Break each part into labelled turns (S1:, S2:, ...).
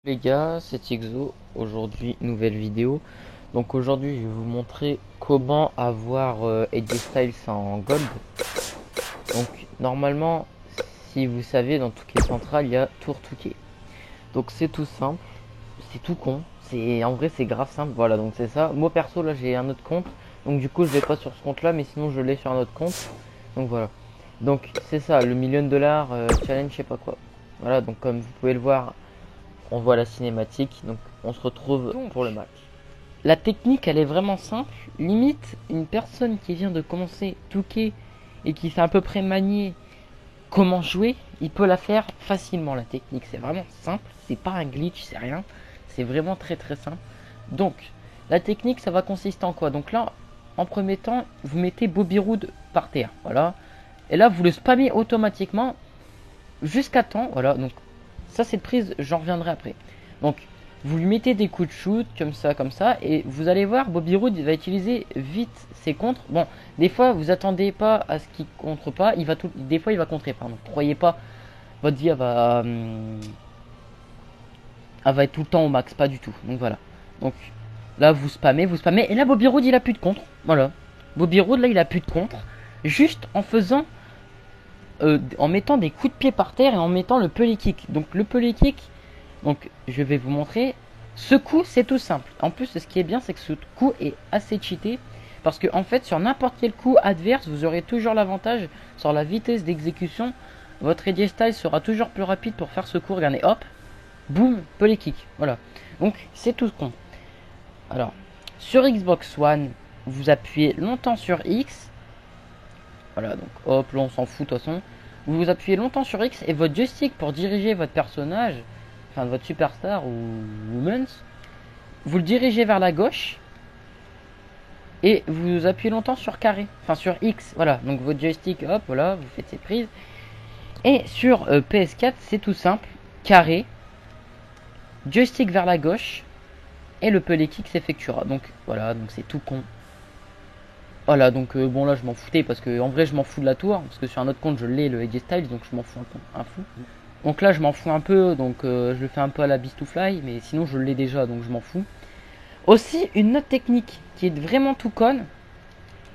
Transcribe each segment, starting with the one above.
S1: Les gars, c'est Xo. Aujourd'hui, nouvelle vidéo. Donc aujourd'hui, je vais vous montrer comment avoir AJ Styles en gold. Donc normalement, si vous savez, dans Touquet Central, il y a Tour Touquet. Donc c'est tout simple, c'est tout con. C'est en vrai, c'est grave simple. Voilà, donc c'est ça. Moi perso, là, j'ai un autre compte. Donc du coup, je vais pas sur ce compte-là, mais sinon, je l'ai sur un autre compte. Donc voilà. Donc c'est ça, le million de dollars challenge, je sais pas quoi. Voilà, donc comme vous pouvez le voir, on voit la cinématique, donc on se retrouve pour le match. La technique, elle est vraiment simple. Limite, une personne qui vient de commencer Touquet et qui sait à peu près manier comment jouer, il peut la faire facilement. La technique, c'est vraiment simple. C'est pas un glitch, c'est rien. C'est vraiment très très simple. Donc, la technique, ça va consister en quoi? Donc là, en premier temps, vous mettez Bobby Roode par terre. Voilà. Et là, vous le spammez automatiquement jusqu'à temps. Voilà. Donc, ça, cette prise, j'en reviendrai après. Donc, vous lui mettez des coups de shoot, comme ça, et vous allez voir, Bobby Roode va utiliser vite ses contres. Bon, des fois, vous attendez pas à ce qu'il contre pas, des fois, il va contrer, pardon. Croyez pas, votre vie, elle va être tout le temps au max, pas du tout. Donc voilà. Donc, là, vous spammez, et là, Bobby Roode, il a plus de contre. Voilà. Bobby Roode, là, il a plus de contre. Juste en mettant des coups de pied par terre et en mettant le pelly kick. Donc, le pelly kick, donc je vais vous montrer. Ce coup, c'est tout simple. En plus, ce qui est bien, c'est que ce coup est assez cheaté. Parce que en fait, sur n'importe quel coup adverse, vous aurez toujours l'avantage sur la vitesse d'exécution. Votre AJ Styles sera toujours plus rapide pour faire ce coup. Regardez, hop, boum, pelé kick. Voilà. Donc, c'est tout con. Alors, sur Xbox One, vous appuyez longtemps sur X. Voilà, donc hop, là on s'en fout de toute façon. Vous appuyez longtemps sur X et votre joystick pour diriger votre personnage, enfin votre superstar ou women's, vous le dirigez vers la gauche et vous appuyez longtemps sur carré, enfin sur X, voilà. Donc votre joystick, hop, voilà, vous faites cette prise. Et sur PS4, c'est tout simple, carré, joystick vers la gauche et le pelé kick s'effectuera. Donc voilà, donc c'est tout con. Voilà, donc bon là je m'en foutais parce que en vrai je m'en fous de la tour parce que sur un autre compte je l'ai le AJ Styles, donc je m'en fous un fou. Donc là je m'en fous un peu, donc je le fais un peu à la Beast to Fly, mais sinon je l'ai déjà, donc je m'en fous. Aussi une autre technique qui est vraiment tout conne,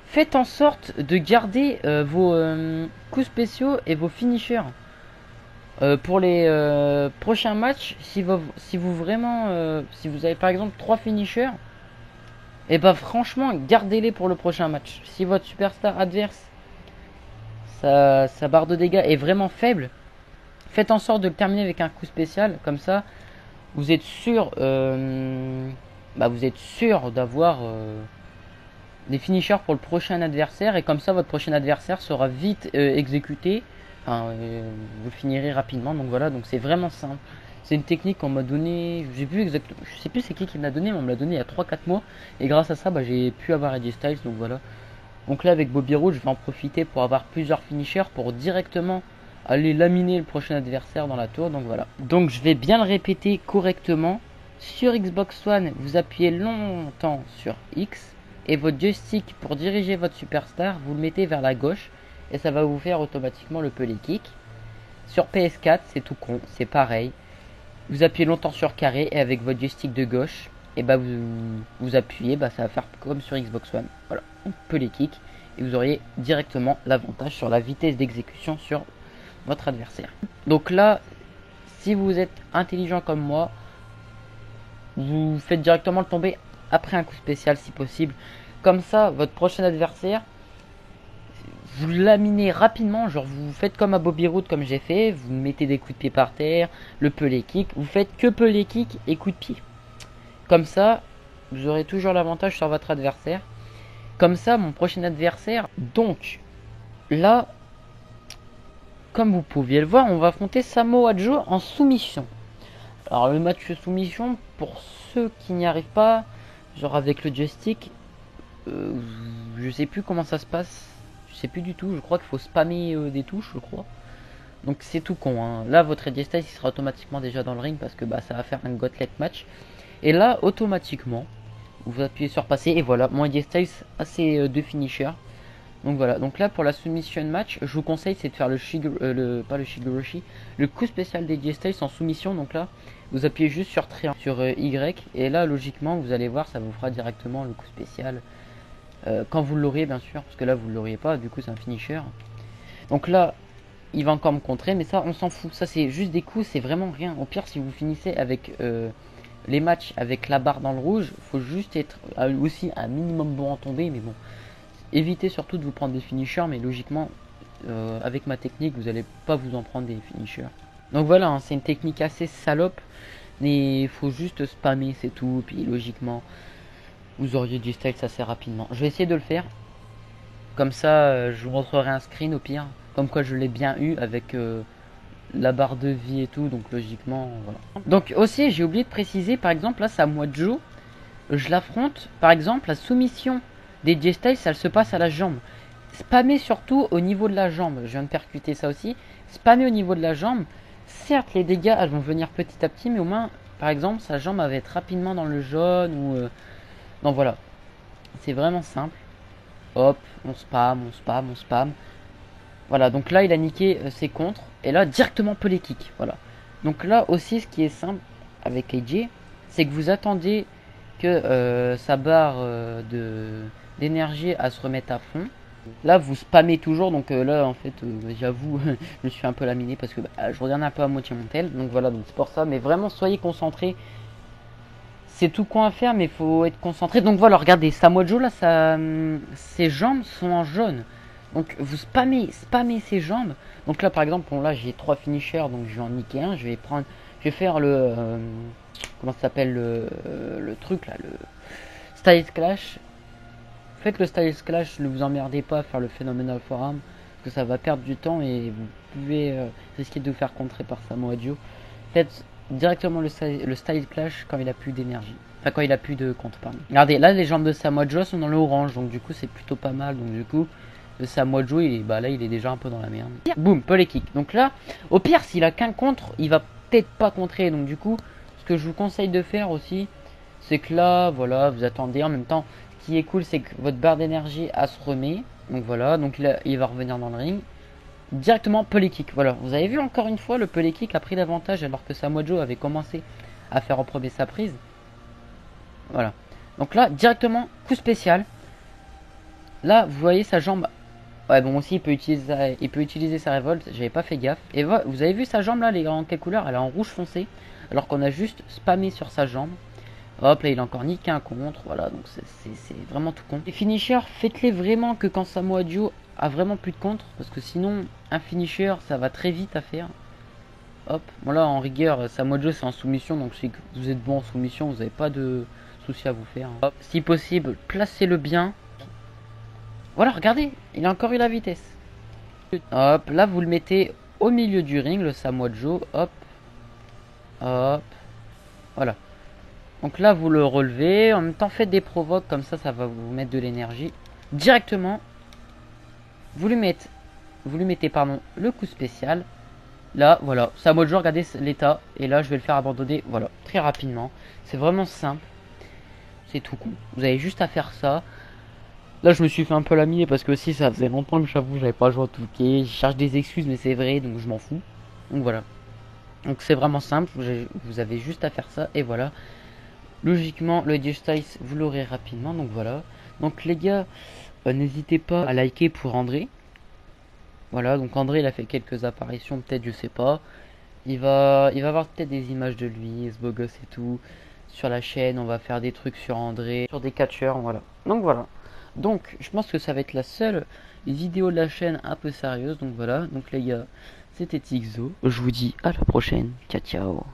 S1: faites en sorte de garder vos coups spéciaux et vos finishers pour les prochains matchs. Si vous avez par exemple 3 finishers, et bah franchement gardez-les pour le prochain match. Si votre superstar adverse, sa barre de dégâts est vraiment faible, faites en sorte de le terminer avec un coup spécial, comme ça vous êtes sûr d'avoir des finishers pour le prochain adversaire, et comme ça votre prochain adversaire sera vite exécuté, enfin vous finirez rapidement. Donc voilà, donc c'est vraiment simple. C'est une technique qu'on m'a donné, je sais plus c'est qui me l'a donné, mais on me l'a donné il y a 3-4 mois, et grâce à ça bah, j'ai pu avoir AJ Styles. Donc voilà, donc là avec Bobby Roode je vais en profiter pour avoir plusieurs finishers pour directement aller laminer le prochain adversaire dans la tour. Donc voilà, donc je vais bien le répéter correctement. Sur Xbox One, vous appuyez longtemps sur X et votre joystick pour diriger votre superstar, vous le mettez vers la gauche et ça va vous faire automatiquement le pelé kick. Sur PS4, c'est tout con, c'est pareil. Vous appuyez longtemps sur carré et avec votre joystick de gauche, et bah vous appuyez, bah ça va faire comme sur Xbox One. Voilà, donc pelé kick, et vous auriez directement l'avantage sur la vitesse d'exécution sur votre adversaire. Donc là, si vous êtes intelligent comme moi, vous faites directement le tomber après un coup spécial si possible. Comme ça, votre prochain adversaire, vous laminez rapidement, genre vous faites comme à Bobby Roode comme j'ai fait, vous mettez des coups de pied par terre, le pelé kick, vous faites que pelé kick et coup de pied. Comme ça, vous aurez toujours l'avantage sur votre adversaire. Comme ça, mon prochain adversaire, donc là, comme vous pouviez le voir, on va affronter Samoa Joe en soumission. Alors le match soumission, pour ceux qui n'y arrivent pas, genre avec le joystick, je sais plus comment ça se passe, je sais plus du tout, je crois qu'il faut spammer des touches, je crois. Donc c'est tout con, hein. Là votre AJ Styles il sera automatiquement déjà dans le ring parce que bah ça va faire un gauntlet match. Et là automatiquement, vous appuyez sur passer et voilà, mon AJ Styles a ses deux finishers. Donc voilà, donc là pour la submission match, je vous conseille c'est de faire pas le Shiguroshi, le coup spécial des J-Styles en soumission. Donc là, vous appuyez juste sur triangle, sur Y, et là logiquement vous allez voir, ça vous fera directement le coup spécial. Quand vous l'auriez bien sûr, parce que là vous l'auriez pas, du coup c'est un finisher. Donc là, il va encore me contrer, mais ça on s'en fout, ça c'est juste des coups, c'est vraiment rien. Au pire si vous finissez avec les matchs avec la barre dans le rouge, faut juste être aussi un minimum bon en tombée, mais bon. Évitez surtout de vous prendre des finishers, mais logiquement, avec ma technique, vous n'allez pas vous en prendre des finishers. Donc voilà, hein, c'est une technique assez salope, mais il faut juste spammer, c'est tout. Puis logiquement, vous auriez du style assez rapidement. Je vais essayer de le faire. Comme ça, je vous montrerai un screen au pire. Comme quoi je l'ai bien eu avec la barre de vie et tout. Donc logiquement, voilà. Donc aussi, j'ai oublié de préciser, par exemple, là, c'est à moi de jouer. Je l'affronte, par exemple, la soumission des J-Styles, ça se passe à la jambe. Spammer surtout au niveau de la jambe. Je viens de percuter ça aussi. Spammer au niveau de la jambe. Certes, les dégâts elles vont venir petit à petit, mais au moins, par exemple, sa jambe va être rapidement dans le jaune ou. Non, voilà. C'est vraiment simple. Hop, on spam, on spam, on spam. Voilà, donc là, il a niqué ses contres. Et là, directement pelé kick. Voilà. Donc là aussi, ce qui est simple avec AJ, c'est que vous attendez que sa barre d'énergie à se remettre à fond. Là vous spammez toujours, donc là en fait j'avoue je me suis un peu laminé parce que je regarde un peu à moitié mon tel, donc voilà, donc c'est pour ça, mais vraiment soyez concentrés, c'est tout con à faire mais il faut être concentré. Donc voilà, regardez Samoa Joe là, ses jambes sont en jaune, donc vous spammez ses jambes. Donc là par exemple, bon là j'ai 3 finishers, donc je vais en niquer un, je vais faire le comment ça s'appelle le truc là, le Style Clash. Faites le Style Clash, ne vous emmerdez pas à faire le Phenomenal Forum, parce que ça va perdre du temps et vous pouvez risquer de vous faire contrer par Samoa Joe. Faites directement le Style Clash quand il a plus d'énergie. Enfin, quand il a plus de compte, pardon. Regardez, là les jambes de Samoa Joe sont dans le orange, donc du coup c'est plutôt pas mal. Donc du coup, le Samoa Joe, là il est déjà un peu dans la merde. Boum, pelé kick. Donc là, au pire, s'il a qu'un contre, il va peut-être pas contrer. Donc du coup, ce que je vous conseille de faire aussi, c'est que là, voilà, vous attendez en même temps. Ce qui est cool, c'est que votre barre d'énergie se remet. Donc voilà, donc il va revenir dans le ring. Directement pelé kick. Voilà, vous avez vu encore une fois, le pelé kick a pris l'avantage alors que Samoa Joe avait commencé à faire en premier sa prise. Voilà. Donc là, directement, coup spécial. Là, vous voyez sa jambe. Ouais, bon, aussi, il peut utiliser sa révolte. J'avais pas fait gaffe. Et voilà, vous avez vu sa jambe là, elle est en quelle couleur? Elle est en rouge foncé. Alors qu'on a juste spammé sur sa jambe. Hop, là il a encore niqué un contre, voilà, donc c'est vraiment tout con. Les finishers, faites-les vraiment que quand Samoa Joe a vraiment plus de contre, parce que sinon, un finisher, ça va très vite à faire. Hop, bon là en rigueur, Samoa Joe c'est en soumission, donc si vous êtes bon en soumission, vous n'avez pas de souci à vous faire. Hop, si possible, placez-le bien. Voilà, regardez, il a encore eu la vitesse. Hop, là vous le mettez au milieu du ring, le Samoa Joe, hop, hop, voilà. Donc là vous le relevez, en même temps faites des provoques, comme ça va vous mettre de l'énergie. Directement, vous lui mettez pardon, le coup spécial. Là voilà, Samoa Joe, regardez l'état. Et là je vais le faire abandonner, voilà, très rapidement. C'est vraiment simple. C'est tout con. Vous avez juste à faire ça. Là je me suis fait un peu lamier parce que aussi ça faisait longtemps que j'avoue j'avais pas joué à Touquet. Je cherche des excuses mais c'est vrai, donc je m'en fous. Donc voilà. Donc c'est vraiment simple, vous avez juste à faire ça et voilà. Logiquement, le J-Styles, vous l'aurez rapidement, donc voilà. Donc les gars, n'hésitez pas à liker pour André. Voilà, donc André, il a fait quelques apparitions, peut-être, je sais pas. Il va avoir peut-être des images de lui, ce beau gosse et tout. Sur la chaîne, on va faire des trucs sur André, sur des catcheurs, voilà. Donc voilà. Donc, je pense que ça va être la seule vidéo de la chaîne un peu sérieuse, donc voilà. Donc les gars, c'était Tixo. Je vous dis à la prochaine. Ciao, ciao.